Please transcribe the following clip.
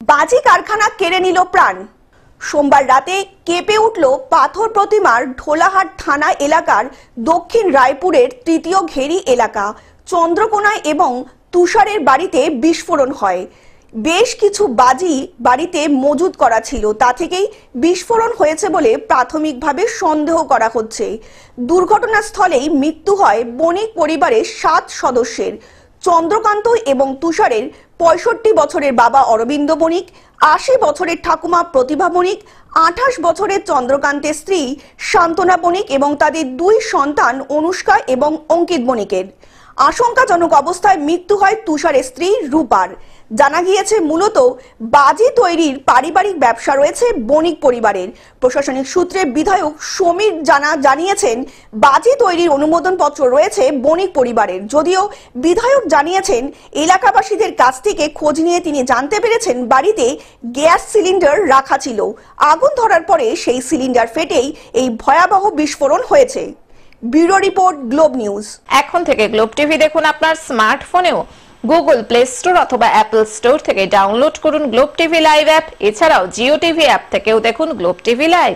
বাজি কারখানা কেড়ে নিল প্রাণ। সোমবার রাতে কেঁপে উঠল পাথর প্রতিমার ঢোলাহাট থানা এলাকার দক্ষিণ রায়পুরের তৃতীয় ঘেরি এলাকা চন্দ্রকোনায় এবং তুষারের বাড়িতে বিস্ফোরণ হয়। বেশ কিছু বাজি বাড়িতে মজুদ করা ছিল, তা থেকেই বিস্ফোরণ হয়েছে বলে প্রাথমিকভাবে সন্দেহ করা হচ্ছে। দুর্ঘটনাস্থলেই মৃত্যু হয় বণিক পরিবারের 7 সদস্যের। চন্দ্রকান্ত এবং তুষারের 65 বছরের বাবা অরবিন্দ বণিক, 80 বছরের ঠাকুমা প্রতিভা বণিক, 28 বছরের চন্দ্রকান্তের স্ত্রী শান্তনা বণিক এবং তাদের 2 সন্তান অনুষ্কা এবং অঙ্কিত বণিকের। আশঙ্কাজনক অবস্থায় মৃত্যু হয় তুষারের স্ত্রী রূপার। জানা গিয়েছে মূলত বাজি তৈরির পারিবারিক ব্যবসা রয়েছে বণিক পরিবারের। প্রশাসনিক সূত্রে বিধায়ক সমীর জানিয়েছেন বাজি তৈরির অনুমোদন পত্র রয়েছে বণিক পরিবারের। যদিও বিধায়ক জানিয়েছেন এলাকাবাসীদের কাছ থেকে খোঁজ নিয়ে তিনি জানতে পেরেছেন বাড়িতে গ্যাস সিলিন্ডার রাখা ছিল। আগুন ধরার পরে সেই সিলিন্ডার ফেটেই এই ভয়াবহ বিস্ফোরণ হয়েছে। Bureau report, globe news. এখন থেকে গ্লোব টিভি দেখুন আপনার স্মার্টফোনেও। গুগল প্লে স্টোর অথবা অ্যাপল স্টোর থেকে ডাউনলোড করুন গ্লোব টিভি লাইভ অ্যাপ। এছাড়াও জিও টিভি অ্যাপ থেকেও দেখুন গ্লোব টিভি লাইভ।